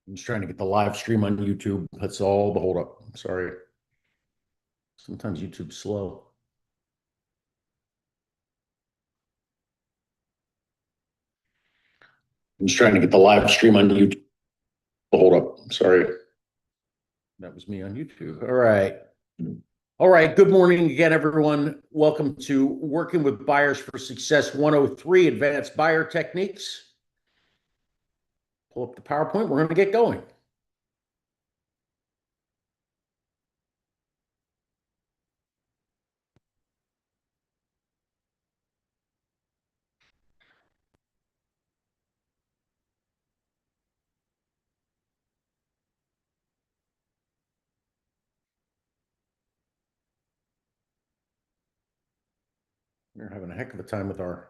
I'm just trying to get the live stream on YouTube. That's all the holdup. Sorry. Sometimes YouTube's slow. I'm just trying to get the live stream on YouTube. Hold up. Sorry. That was me on YouTube. All right. All right. Good morning again, everyone. Welcome to Working with Buyers for Success 103 Advanced Buyer Techniques. Pull up the PowerPoint. We're going to get going. We're having a heck of a time with our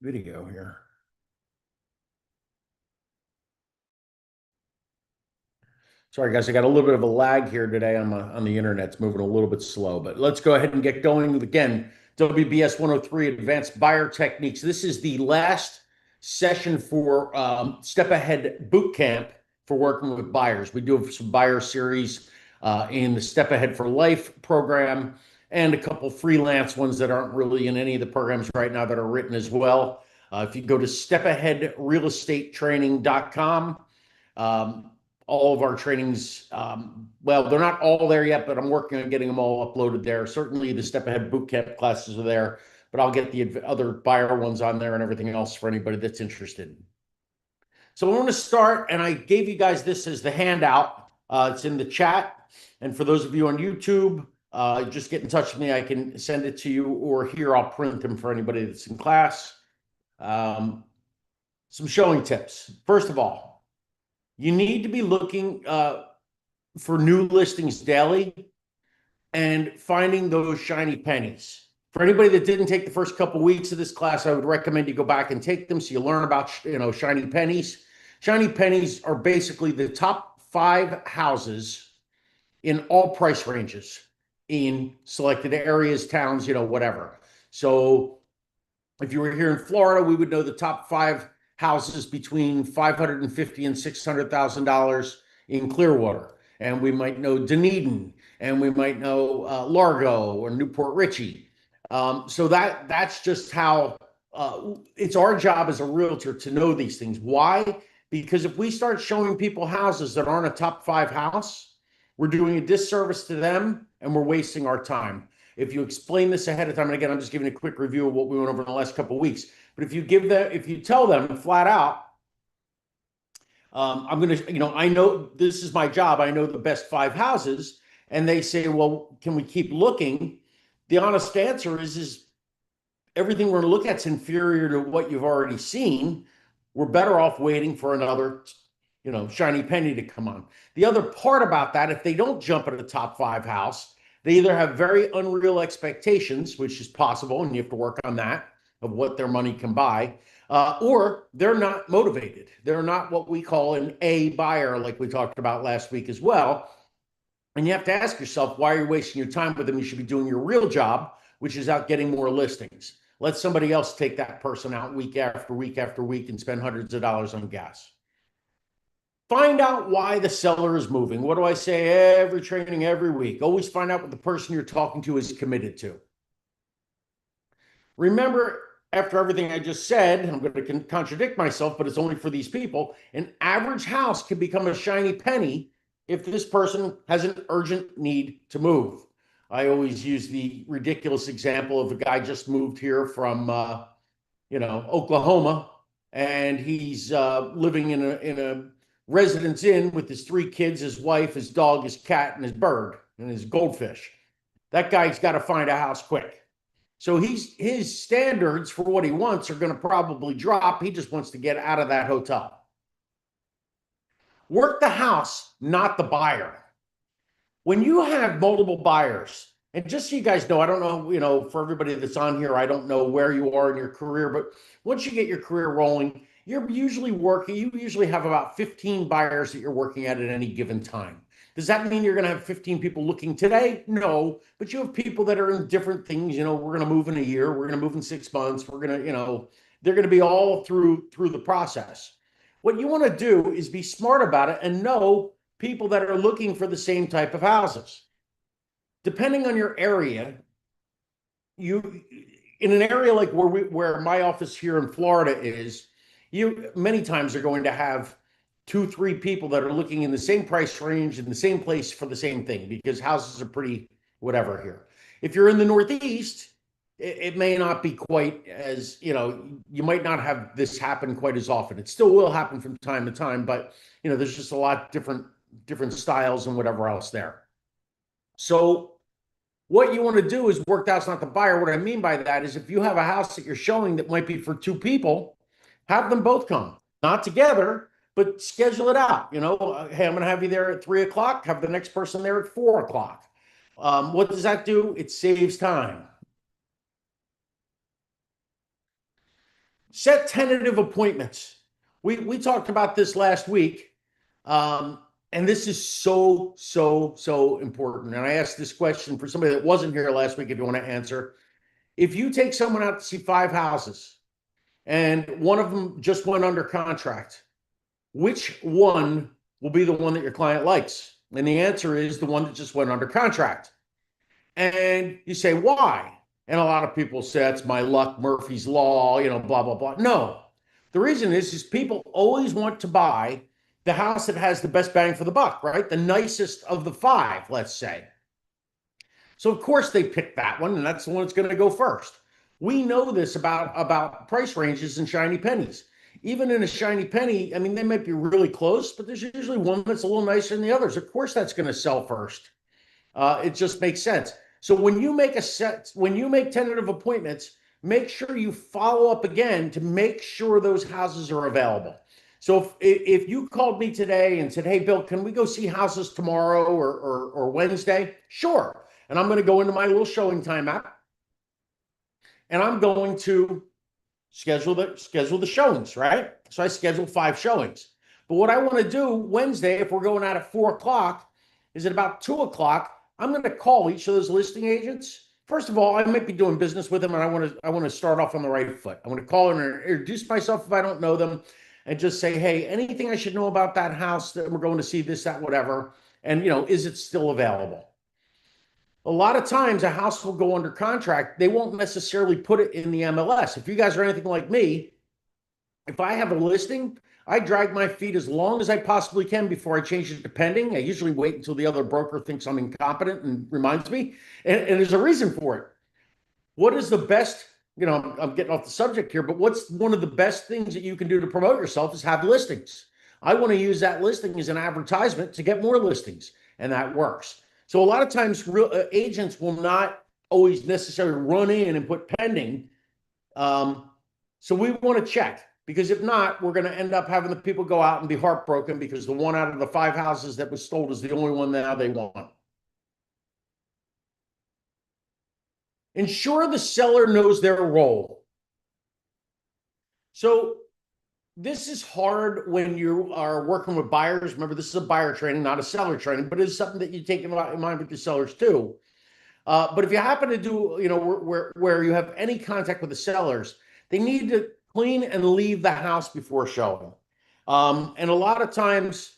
video here. Sorry, guys, I got a little bit of a lag here today on the internet. It's moving a little bit slow, but let's go ahead and get going again. WBS 103 Advanced Buyer Techniques. This is the last session for Step Ahead Boot Camp for working with buyers. We do some buyer series in the Step Ahead for Life program and a couple freelance ones that aren't really in any of the programs right now that are written as well. If you go to stepaheadrealestatetraining.com, all of our trainings, well, they're not all there yet, but I'm working on getting them all uploaded there. Certainly the Step Ahead Bootcamp classes are there, but I'll get the other buyer ones on there and everything else for anybody that's interested. So I want to start, and I gave you guys this as the handout. It's in the chat. And for those of you on YouTube, just get in touch with me. I can send it to you, or here I'll print them for anybody that's in class. Some showing tips. First of all, you need to be looking for new listings daily and finding those shiny pennies. For anybody that didn't take the first couple of weeks of this class, I would recommend you go back and take them so you learn about shiny pennies. Shiny pennies are basically the top 5 houses in all price ranges in selected areas, towns, whatever. So if you were here in Florida, we would know the top 5 houses between $550,000 and $600,000 in Clearwater, and we might know Dunedin, and we might know Largo or Newport Richey. So that's just how it's our job as a realtor to know these things. Why? Because if we start showing people houses that aren't a top 5 house, we're doing a disservice to them and we're wasting our time. If you explain this ahead of time, and again, I'm just giving a quick review of what we went over in the last couple of weeks. But if you tell them flat out, I'm going to, I know this is my job. I know the best 5 houses. And they say, well, can we keep looking? The honest answer is everything we're going to look at is inferior to what you've already seen. We're better off waiting for another, shiny penny to come on. The other part about that, if they don't jump at a top 5 house, they either have very unreal expectations, which is possible, and you have to work on that, of what their money can buy, or they're not motivated. They're not what we call an A buyer, like we talked about last week as well. And you have to ask yourself, why are you wasting your time with them? You should be doing your real job, which is out getting more listings. Let somebody else take that person out week after week after week and spend hundreds of dollars on gas. Find out why the seller is moving. What do I say every training, every week? Always find out what the person you're talking to is committed to. Remember, after everything I just said, I'm going to contradict myself, but it's only for these people. An average house can become a shiny penny if this person has an urgent need to move. I always use the ridiculous example of a guy just moved here from, Oklahoma, and he's living in a residence inn with his 3 kids, his wife, his dog, his cat, and his bird, and his goldfish. That guy's got to find a house quick. So his standards for what he wants are going to probably drop. He just wants to get out of that hotel. Work the house, not the buyer. When you have multiple buyers, and just so you guys know, I don't know, for everybody that's on here, I don't know where you are in your career, but once you get your career rolling, you usually have about 15 buyers that you're working at any given time. Does that mean you're going to have 15 people looking today? No, but you have people that are in different things. We're going to move in a year, we're going to move in 6 months, we're going to, they're going to be all through the process. What you want to do is be smart about it and know people that are looking for the same type of houses. Depending on your area, you in an area like where my office here in Florida is, you many times are going to have two, three people that are looking in the same price range in the same place for the same thing because houses are pretty whatever here. If you're in the Northeast, it may not be quite as, you might not have this happen quite as often. It still will happen from time to time, but there's just a lot different styles and whatever else there. So what you want to do is work the house, not the buyer. What I mean by that is if you have a house that you're showing that might be for two people, have them both come, not together, but schedule it out. Hey, I'm going to have you there at 3 o'clock, have the next person there at 4 o'clock. What does that do? It saves time. Set tentative appointments. We talked about this last week. And this is so, so, so important. And I asked this question for somebody that wasn't here last week, if you want to answer. If you take someone out to see 5 houses and one of them just went under contract, which one will be the one that your client likes? And the answer is the one that just went under contract. And you say, why? And a lot of people say, it's my luck, Murphy's Law, blah, blah, blah. No, the reason is people always want to buy the house that has the best bang for the buck, right? The nicest of the 5, let's say. So of course they pick that one, and that's the one that's going to go first. We know this about price ranges and shiny pennies. Even in a shiny penny, I mean, they might be really close, but there's usually one that's a little nicer than the others. Of course, that's going to sell first. It just makes sense. So when you make tentative appointments, make sure you follow up again to make sure those houses are available. So if you called me today and said, hey, Bill, can we go see houses tomorrow or Wednesday? Sure. And I'm going to go into my little showing time app and I'm going to schedule the showings, right? So I scheduled 5 showings. But what I want to do Wednesday, if we're going out at 4 o'clock, is at about 2 o'clock, I'm going to call each of those listing agents. First of all, I might be doing business with them and I want to start off on the right foot. I want to call and introduce myself if I don't know them and just say, hey, anything I should know about that house that we're going to see, this, that, whatever. And, is it still available? A lot of times a house will go under contract. They won't necessarily put it in the MLS. If you guys are anything like me, if I have a listing, I drag my feet as long as I possibly can before I change it to pending. I usually wait until the other broker thinks I'm incompetent and reminds me. And there's a reason for it. What is the best, I'm getting off the subject here, but what's one of the best things that you can do to promote yourself is have listings. I want to use that listing as an advertisement to get more listings, and that works. So a lot of times agents will not always necessarily run in and put pending. So we want to check, because if not, we're going to end up having the people go out and be heartbroken because the one out of the 5 houses that was sold is the only one now they want. Ensure the seller knows their role. So this is hard when you are working with buyers. Remember, this is a buyer training, not a seller training, but it's something that you take in mind with your sellers too. But if you happen to do, where you have any contact with the sellers, they need to clean and leave the house before showing. And a lot of times,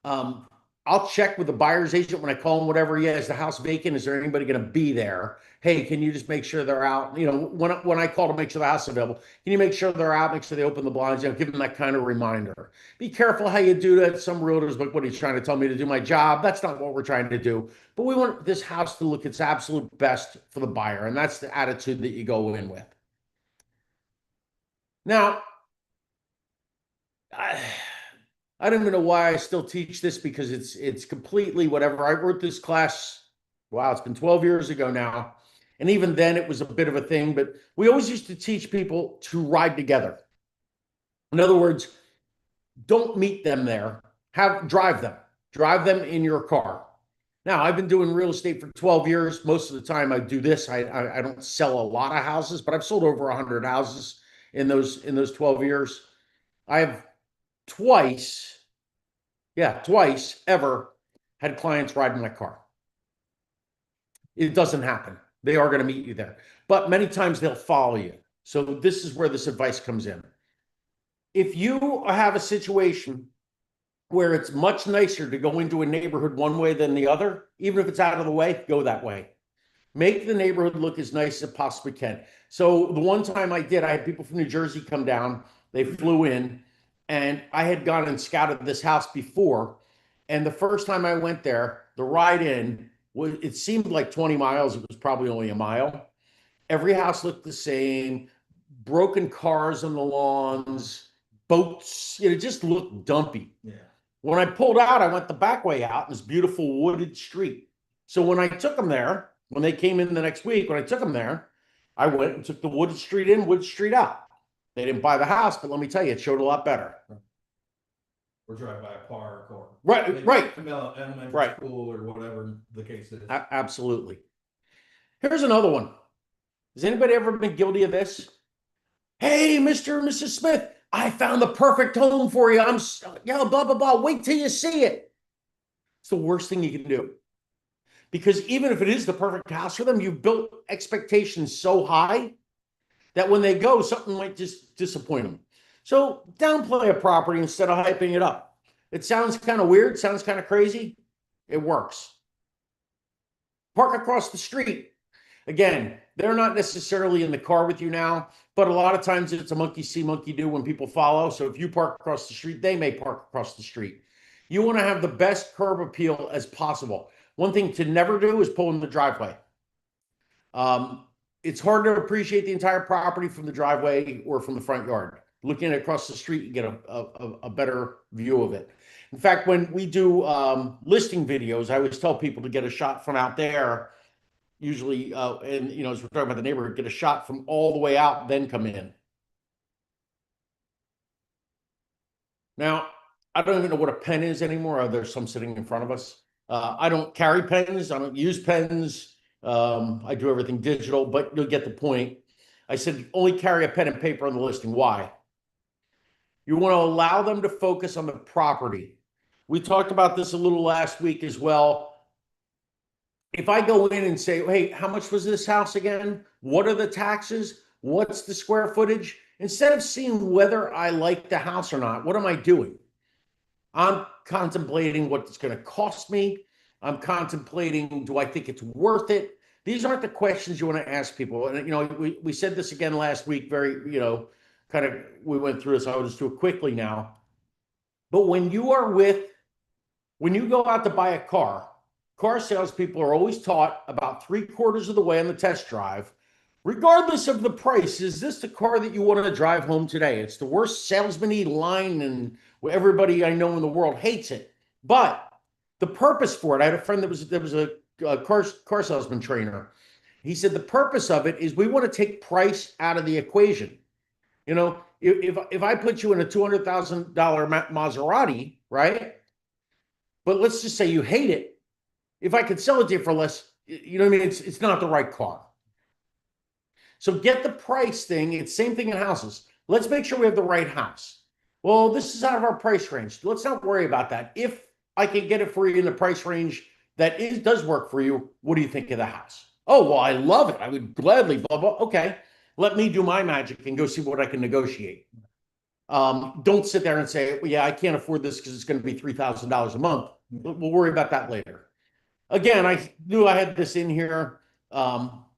I'll check with the buyer's agent when I call them, whatever. Yeah, is the house vacant? Is there anybody going to be there? Hey, can you just make sure they're out? When I call to make sure the house is available, can you make sure they're out? Make sure they open the blinds. Give them that kind of reminder. Be careful how you do that. Some realtors, like, what are you trying to tell me to do my job? That's not what we're trying to do. But we want this house to look its absolute best for the buyer, and that's the attitude that you go in with. Now, I don't even know why I still teach this, because it's completely whatever. I wrote this class, wow, it's been 12 years ago now. And even then it was a bit of a thing, but we always used to teach people to ride together. In other words, don't meet them there, drive them in your car. Now, I've been doing real estate for 12 years. Most of the time I do this. I don't sell a lot of houses, but I've sold over 100 houses in those 12 years. I have twice Yeah, twice ever had clients ride in my car. It doesn't happen. They are going to meet you there, but many times they'll follow you. So this is where this advice comes in. If you have a situation where it's much nicer to go into a neighborhood one way than the other, even if it's out of the way, go that way. Make the neighborhood look as nice as it possibly can. So the one time I did, I had people from New Jersey come down. They flew in, and I had gone and scouted this house before. And the first time I went there, the ride in was, it seemed like 20 miles. It was probably only a mile. Every house looked the same, broken cars on the lawns, boats. It just looked dumpy. Yeah. When I pulled out, I went the back way out in this beautiful wooded street. So when I took them there, when they came in the next week, when I took them there, I went and took the wooded street in, wooded street out. They didn't buy the house, but let me tell you, it showed a lot better. Or drive by a park or Right. elementary school or whatever the case is. Absolutely. Here's another one. Has anybody ever been guilty of this? Hey, Mr. and Mrs. Smith, I found the perfect home for you. Blah, blah, blah. Wait till you see it. It's the worst thing you can do. Because even if it is the perfect house for them, you've built expectations so high that when they go, something might just disappoint them. So downplay a property instead of hyping it up. It sounds kind of weird, sounds kind of crazy. It works. Park across the street. Again, they're not necessarily in the car with you now, but a lot of times it's a monkey see, monkey do when people follow. So if you park across the street, they may park across the street. You want to have the best curb appeal as possible. One thing to never do is pull in the driveway. It's hard to appreciate the entire property from the driveway or from the front yard. Looking across the street, you get a better view of it. In fact, when we do listing videos, I always tell people to get a shot from out there. Usually, and you know, as we're talking about the neighborhood, get a shot from all the way out, then come in. Now, I don't even know what a pen is anymore. There's some sitting in front of us. I don't carry pens. I don't use pens. I do everything digital, but you'll get the point. I said only carry a pen and paper on the listing. Why? You want to allow them to focus on the property. We talked about this a little last week as well. If I go in and say, hey, how much was this house again? What are the taxes? What's the square footage? Instead of seeing whether I like the house or not, what am I doing? I'm contemplating what it's going to cost me. I'm contemplating, do I think it's worth it? These aren't the questions you want to ask people. And, you know, we said this again last week, very, you know, kind of, we went through this. I'll just do it quickly now. But when you go out to buy a car salespeople are always taught about 3/4 of the way on the test drive, regardless of the price, is this the car that you want to drive home today? It's the worst salesman-y line, and everybody I know in the world hates it. But the purpose for it, I had a friend that was a car salesman trainer. He said the purpose of it is we want to take price out of the equation. You know, if I put you in a $200,000 Maserati, right? But let's just say you hate it. If I could sell it to you for less, you know what I mean? It's not the right car. So get the price thing. It's same thing in houses. Let's make sure we have the right house. Well, this is out of our price range. Let's not worry about that. If I can get it for you in the price range that does work for you, what do you think of the house? Oh, well, I love it. I would gladly, blah, blah. Okay, let me do my magic and go see what I can negotiate. Don't sit there and say, well, yeah, I can't afford this because it's going to be $3,000 a month. We'll worry about that later. Again, I knew I had this in here.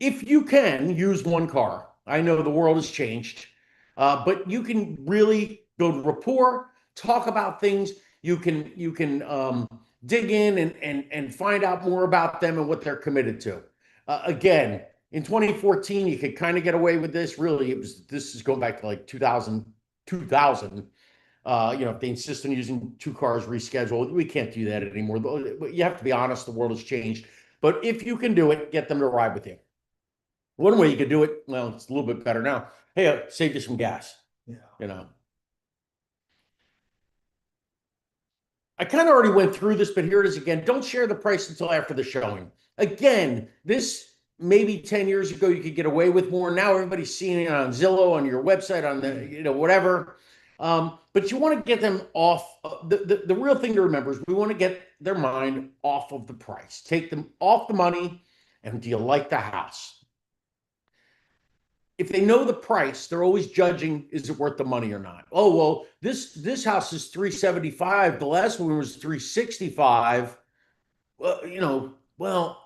If you can use one car, I know the world has changed, but you can really build rapport, talk about things. You can dig in and find out more about them and what they're committed to. Again, in 2014, you could kind of get away with this. Really, this is going back to like 2000. You know, if they insist on using 2 cars rescheduled, we can't do that anymore. You have to be honest, the world has changed. But if you can do it, get them to ride with you. One way you could do it, well, it's a little bit better now. Hey, save you some gas. Yeah. You know. I kind of already went through this, but here it is again. Don't share the price until after the showing. Again, this maybe 10 years ago you could get away with more. Now everybody's seeing it on Zillow, on your website, on the, you know, whatever. But you want to get them off. The real thing to remember is we want to get their mind off of the price, take them off the money. And do you like the house? If they know the price, they're always judging, is it worth the money or not? Oh, well, this house is 375. The last one was 365. Well,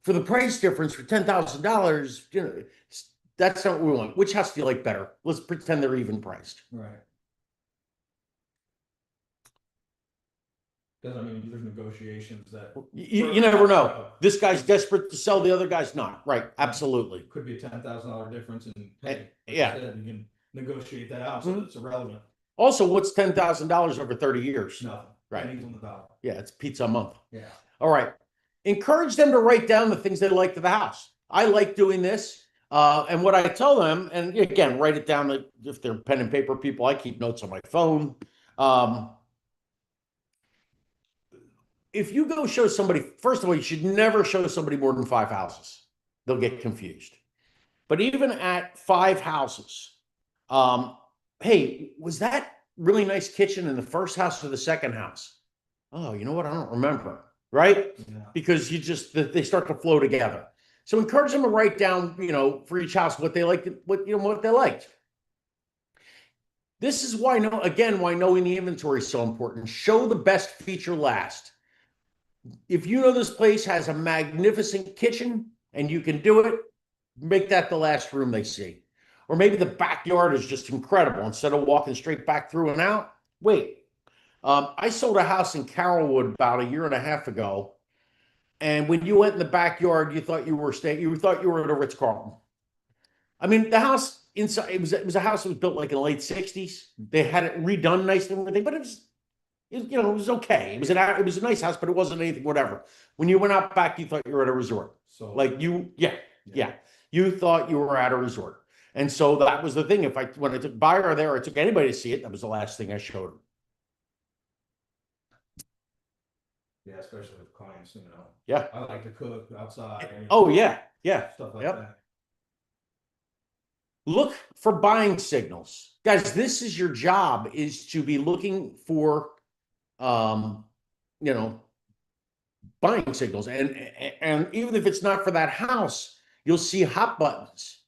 for the price difference for $10,000, that's not what we want. Which house do you like better? Let's pretend they're even priced. Right. Because I mean, there's negotiations that You never know. This guy's desperate to sell, the other guy's not. Right. Absolutely. could be a $10,000 difference in pay. Yeah. You can negotiate that out, so it's irrelevant. Also, what's $10,000 over 30 years? Nothing. Right. Pennies on the dollar. Yeah, it's pizza a month. Yeah. All right. Encourage them to write down the things they like to the house. I like doing this. And what I tell them, and again, write it down. If they're pen and paper people, I keep notes on my phone. If you go show somebody, first of all, you should never show somebody more than 5 houses. They'll get confused. But even at 5 houses, hey, was that really nice kitchen in the first house or the second house? Oh, you know what? I don't remember. Right? Yeah. Because they start to flow together. So encourage them to write down, for each house what they liked, what they liked. This is why knowing the inventory is so important. Show the best feature last. If you know this place has a magnificent kitchen and you can do it, make that the last room they see. Or maybe the backyard is just incredible. Instead of walking straight back through and out, wait. I sold a house in Carrollwood about 1.5 years ago. And when you went in the backyard, you thought you were at a Ritz-Carlton. I mean, the house inside, it was a house that was built like in the late 60s. They had it redone nicely and everything, but it was okay. It was a nice house, but it wasn't anything, whatever. When you went out back, you thought you were at a resort. So yeah. You thought you were at a resort. And so that was the thing. When I took buyer there, I took anybody to see it, that was the last thing I showed them. Yeah, especially with clients, Yeah. I like to cook outside. Oh, yeah. Stuff like that. Look for buying signals. Guys, this is your job, is to be looking for, buying signals. And even if it's not for that house, you'll see hot buttons.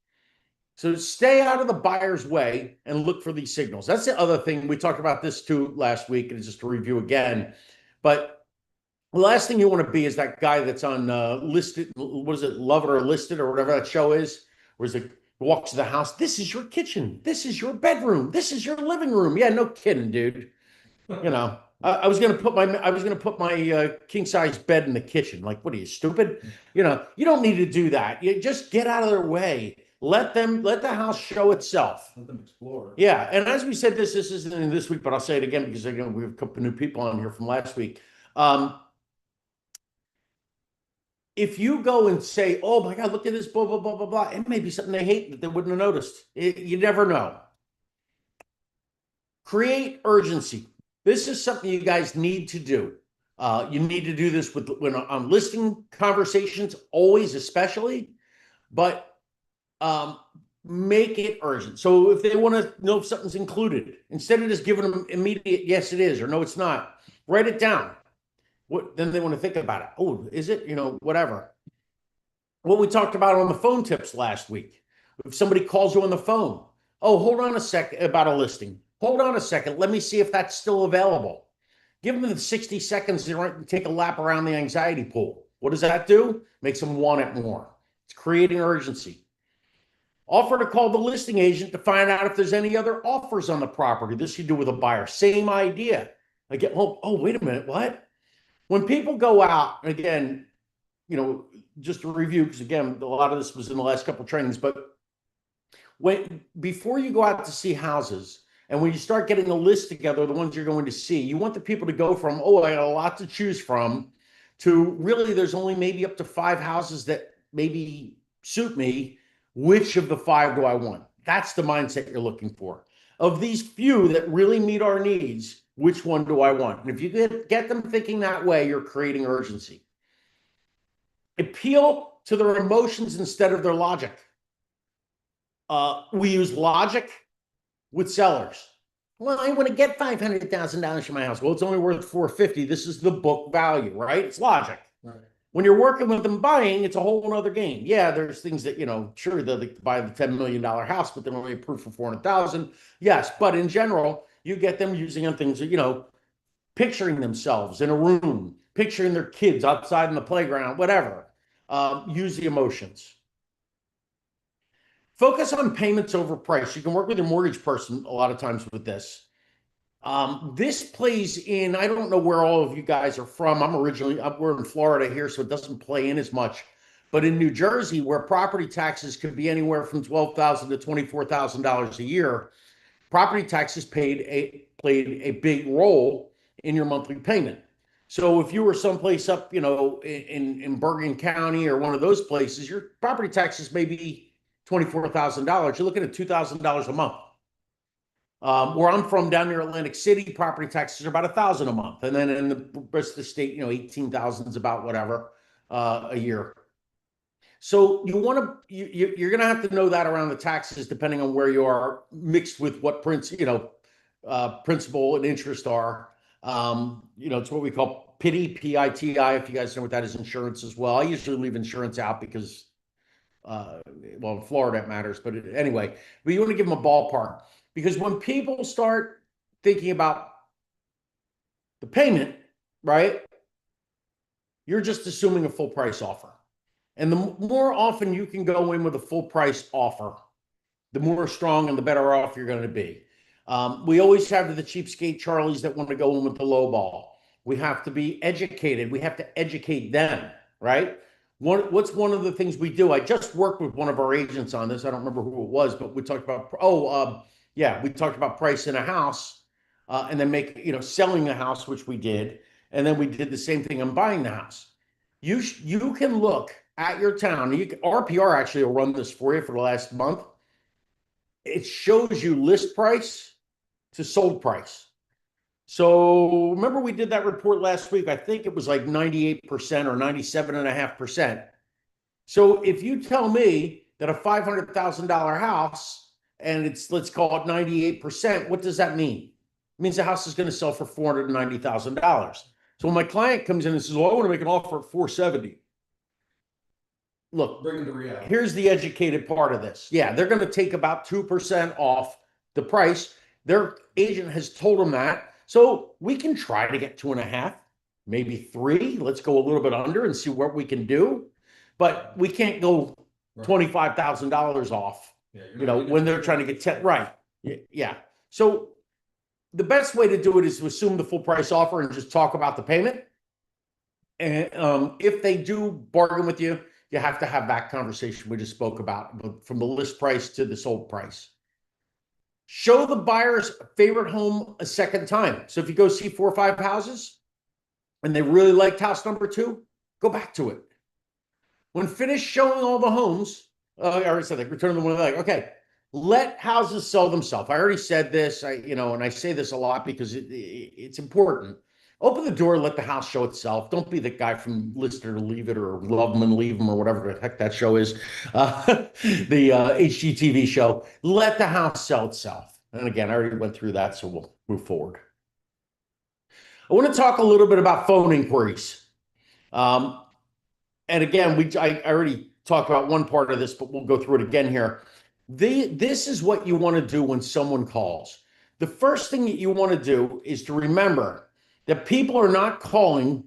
So stay out of the buyer's way and look for these signals. That's the other thing. We talked about this too last week, and just to review again. But the last thing you want to be is that guy that's on listed, what is it, Love It or Listed or whatever that show is, where he walks to the house. This is your kitchen. This is your bedroom. This is your living room. Yeah, no kidding, dude. I was gonna put my king size bed in the kitchen. Like, what are you, stupid? You don't need to do that. You just get out of their way. Let the house show itself. Let them explore. Yeah, and as we said, this isn't in this week, but I'll say it again because we have a couple new people on here from last week. If you go and say, oh my God, look at this, blah, blah, blah, blah, blah, it may be something they hate that they wouldn't have noticed. You never know. Create urgency. This is something you guys need to do. You need to do this when on listing conversations, always, especially, but make it urgent. So if they want to know if something's included, instead of just giving them immediate, yes, it is, or no, it's not, write it down. Then they want to think about it. Oh, is it? Whatever. What we talked about on the phone tips last week. If somebody calls you on the phone, oh, hold on a second, about a listing. Hold on a second. Let me see if that's still available. Give them the 60 seconds to take a lap around the anxiety pool. What does that do? Makes them want it more. It's creating urgency. Offer to call the listing agent to find out if there's any other offers on the property. This you do with a buyer. Same idea. I get home. Oh, wait a minute. What? When people go out, again, just to review, because again, a lot of this was in the last couple of trainings, but before you go out to see houses, and when you start getting a list together, the ones you're going to see, you want the people to go from, oh, I got a lot to choose from, to really there's only maybe up to 5 houses that maybe suit me. Which of the 5 do I want? That's the mindset you're looking for. Of these few that really meet our needs, which one do I want? And if you get them thinking that way, you're creating urgency. Appeal to their emotions instead of their logic. We use logic with sellers. Well, I want to get $500,000 for my house. Well, it's only worth 450. This is the book value, right? It's logic. Right. When you're working with them buying, it's a whole other game. Yeah, there's things that, sure, they'll buy the $10 million house, but they're only approved for 400,000. Yes, but in general, you get them using on things that, picturing themselves in a room, picturing their kids outside in the playground, whatever. Use the emotions. Focus on payments over price. You can work with your mortgage person a lot of times with this. This plays in, I don't know where all of you guys are from. We're in Florida here, so it doesn't play in as much. But in New Jersey, where property taxes could be anywhere from $12,000 to $24,000 a year, property taxes played a big role in your monthly payment. So if you were someplace up, in Bergen County or one of those places, your property taxes may be $24,000. You're looking at $2,000 a month. Where I'm from, down near Atlantic City, property taxes are about $1,000 a month, and then in the rest of the state, 18,000 is about whatever a year. So you're going to have to know that around the taxes, depending on where you are, mixed with what principal and interest are. It's what we call PITI, P-I-T-I. If you guys know what that is, insurance as well. I usually leave insurance out because, well, in Florida it matters, but anyway, but you want to give them a ballpark, because when people start thinking about the payment, right, you're just assuming a full price offer. And the more often you can go in with a full price offer, the more strong and the better off you're going to be. We always have the cheapskate Charlies that want to go in with the low ball. We have to be educated. We have to educate them, right? What's one of the things we do? I just worked with one of our agents on this. I don't remember who it was, but we talked about, we talked about pricing a house and then selling the house, which we did. And then we did the same thing on buying the house. You can look at your town. RPR actually will run this for you for the last month. It shows you list price to sold price. So remember we did that report last week. I think it was like 98% or 97.5%. So if you tell me that a $500,000 house and let's call it 98%, what does that mean? It means the house is going to sell for $490,000. So when my client comes in and says, well, I want to make an offer at 470. Look, bring them to reality. Here's the educated part of this. Yeah, they're going to take about 2% off the price. Their agent has told them that. So we can try to get 2.5, maybe 3. Let's go a little bit under and see what we can do. But we can't go $25,000 off, when they're trying to get 10. Right. Yeah. So the best way to do it is to assume the full price offer and just talk about the payment. And if they do bargain with you, you have to have that conversation we just spoke about, from the list price to the sold price. Show the buyer's favorite home a second time. So if you go see 4 or 5 houses and they really liked house number 2, go back to it. When finished showing all the homes, I already said that, return them when they like, okay, let houses sell themselves. I already said this, and I say this a lot because it's important. Open the door, let the house show itself. Don't be the guy from List It or Leave It or Love Them and Leave Them or whatever the heck that show is, the HGTV show. Let the house sell itself. And again, I already went through that, so we'll move forward. I want to talk a little bit about phone inquiries. And again, I already talked about one part of this, but we'll go through it again here. This is what you want to do when someone calls. The first thing that you want to do is to remember that people are not calling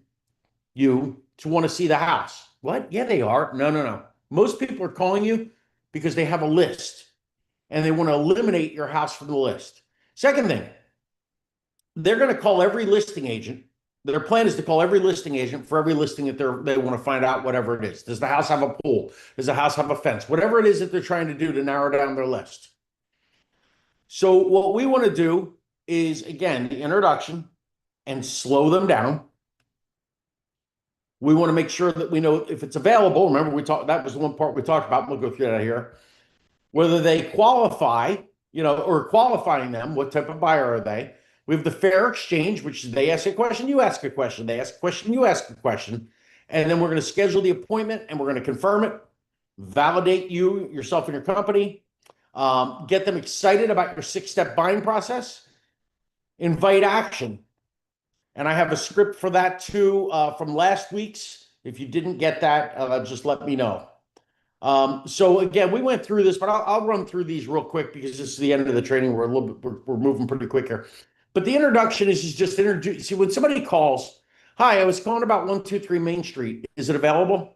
you to want to see the house. What? Yeah, they are. No. Most people are calling you because they have a list and they want to eliminate your house from the list. Second thing, they're going to call every listing agent. Their plan is to call every listing agent for every listing that they want to find out whatever it is. Does the house have a pool? Does the house have a fence? Whatever it is that they're trying to do to narrow down their list. So what we want to do is, again, the introduction, and slow them down. We want to make sure that we know if it's available. Remember, that was the one part we talked about. We'll go through that here. Whether they qualify, or qualifying them, what type of buyer are they? We have the fair exchange, which is they ask a question, you ask a question. They ask a question, you ask a question. And then we're going to schedule the appointment and we're going to confirm it, validate yourself and your company, get them excited about your 6-step buying process. invite action. And I have a script for that too, from last week's. If you didn't get that, just let me know. So again, we went through this, but I'll run through these real quick because this is the end of the training. We're a little bit, we're moving pretty quick here. But the introduction is just introduce. See, when somebody calls, hi, I was calling about 123 Main Street. Is it available?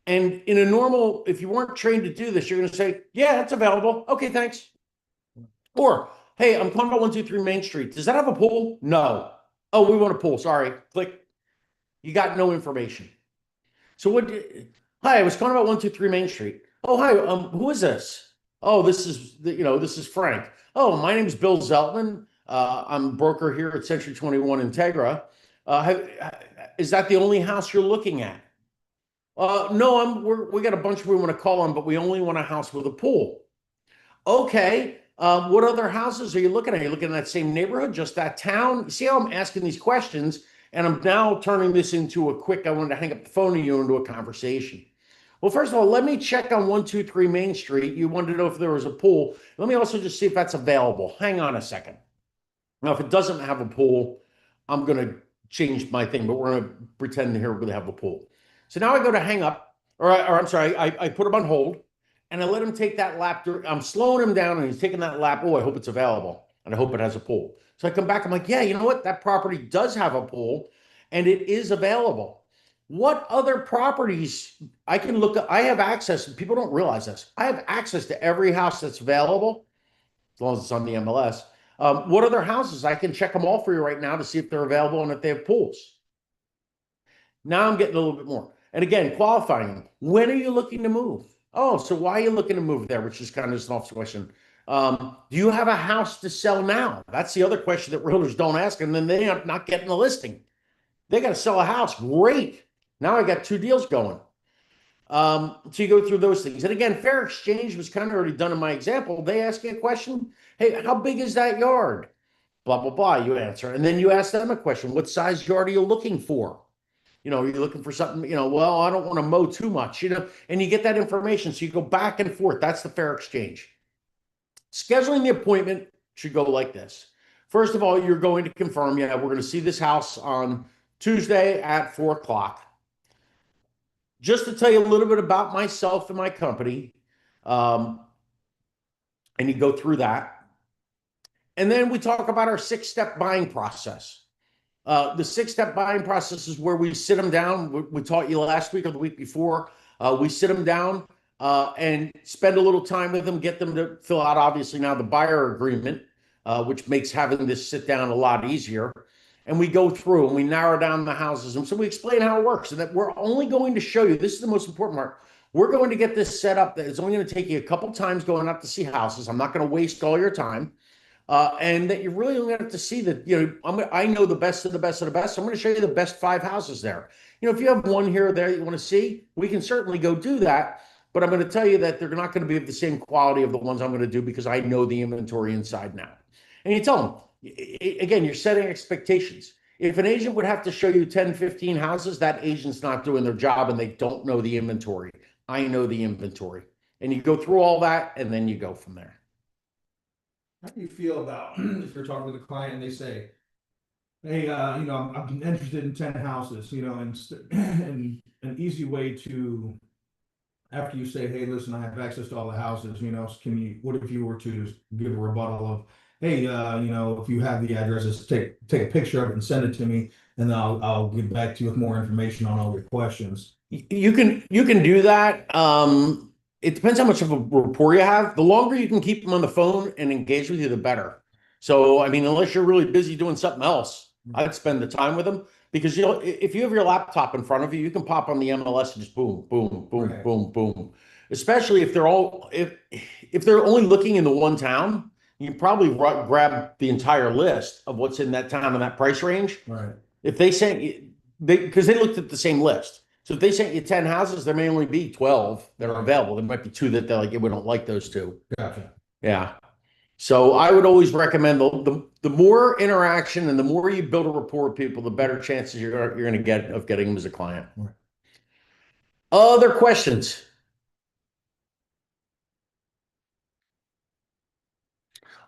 And in a normal, if you weren't trained to do this, you're going to say, yeah, it's available. Okay, thanks. Or, hey, I'm calling about 123 Main Street. Does that have a pool? No. Oh, we want a pool. Sorry. Click. You got no information. So what? Hi, I was calling about 123 Main Street. Oh, hi. Who is this? Oh, this is this is Frank. Oh, my name is Bill Zeltman. I'm a broker here at Century 21 Integra. Is that the only house you're looking at? No, we got a bunch we want to call on, but we only want a house with a pool. Okay. What other houses are you looking at? Are you looking at that same neighborhood, just that town? See how I'm asking these questions, and I'm now turning this into a quick, I wanted to hang up the phone to you into a conversation. Well, first of all, let me check on 123 Main Street. You wanted to know if there was a pool. Let me also just see if that's available. Hang on a second. Now, if it doesn't have a pool, I'm going to change my thing, but we're going to pretend here we're going to have a pool. So now I go to hang up, or I'm sorry, I put him on hold, and I let him take that lap. I'm slowing him down, and he's taking that lap. Oh, I hope it's available, and I hope it has a pool. So I come back. I'm like, yeah, you know what? That property does have a pool, and it is available. What other properties I can look at? I have access, and people don't realize this. I have access to every house that's available, as long as it's on the MLS. What other houses? I can check them all for you right now to see if they're available and if they have pools. Now I'm getting a little bit more. And again, qualifying them. When are you looking to move? Oh, so why are you looking to move there? Which is kind of just an off question. Do you have a house to sell now? That's the other question that realtors don't ask, and then they end up not getting the listing. They got to sell a house. Great. Now I got two deals going. So you go through those things. And again, fair exchange was kind of already done in my example. They ask you a question. Hey, how big is that yard? Blah, blah, blah. You answer. And then you ask them a question. What size yard are you looking for? You're looking for something, well, I don't want to mow too much, and you get that information. So you go back and forth. That's the fair exchange. Scheduling the appointment should go like this. First of all, you're going to confirm, yeah, we're going to see this house on Tuesday at 4 o'clock. Just to tell you a little bit about myself and my company, and you go through that. And then we talk about our 6-step buying process. The 6-step buying process is where we sit them down. We taught you last week or the week before. We sit them down and spend a little time with them, get them to fill out, obviously, now the buyer agreement, which makes having this sit down a lot easier. And we go through and we narrow down the houses. And so we explain how it works, and that we're only going to show you, this is the most important part. We're going to get this set up that it's only going to take you a couple times going out to see houses. I'm not going to waste all your time. And that you're really going to have to see that, I know the best of the best of the best. So I'm going to show you the best 5 houses there. If you have one here or there you want to see, we can certainly go do that. But I'm going to tell you that they're not going to be of the same quality of the ones I'm going to do because I know the inventory inside now. And you tell them, again, you're setting expectations. If an agent would have to show you 10, 15 houses, that agent's not doing their job and they don't know the inventory. I know the inventory. And you go through all that and then you go from there. How do you feel about if you're talking with a client and they say, hey, I'm interested in 10 houses, and an easy way to, after you say, hey, listen, I have access to all the houses, what if you were to give a rebuttal of, hey, if you have the addresses, take a picture of it and send it to me, and then I'll get back to you with more information on all your questions. You can do that. It depends how much of a rapport you have. The longer you can keep them on the phone and engage with you, the better. So, I mean, unless you're really busy doing something else, I'd spend the time with them because if you have your laptop in front of you, you can pop on the MLS and just boom, boom, boom, Right. boom, boom. Especially if they're if they're only looking in the one town, you can probably grab the entire list of what's in that town and that price range. Right. If they sent because they looked at the same list. So if they sent you 10 houses, there may only be 12 that are available. There might be 2 that they're like, yeah, we don't like those 2. Gotcha. Yeah. So I would always recommend the more interaction and the more you build a rapport with people, the better chances you're going to get of getting them as a client. Right. Other questions?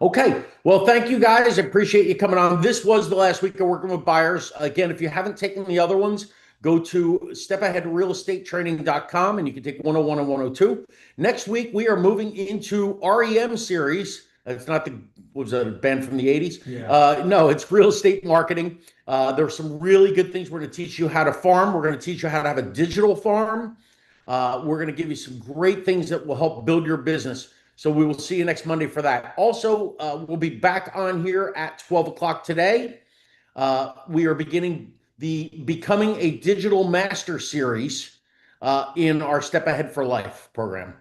Okay. Well, thank you guys. I appreciate you coming on. This was the last week of working with buyers. Again, if you haven't taken the other ones, go to stepaheadrealestatetraining.com and you can take 101 and 102. Next week, we are moving into REM series. It's not the was a band from the 80s. Yeah. No, it's real estate marketing. There's some really good things. We're going to teach you how to farm. We're going to teach you how to have a digital farm. We're going to give you some great things that will help build your business. So we will see you next Monday for that. Also, we'll be back on here at 12 o'clock today. We are beginning the Becoming a Digital Master series in our Step Ahead for Life program.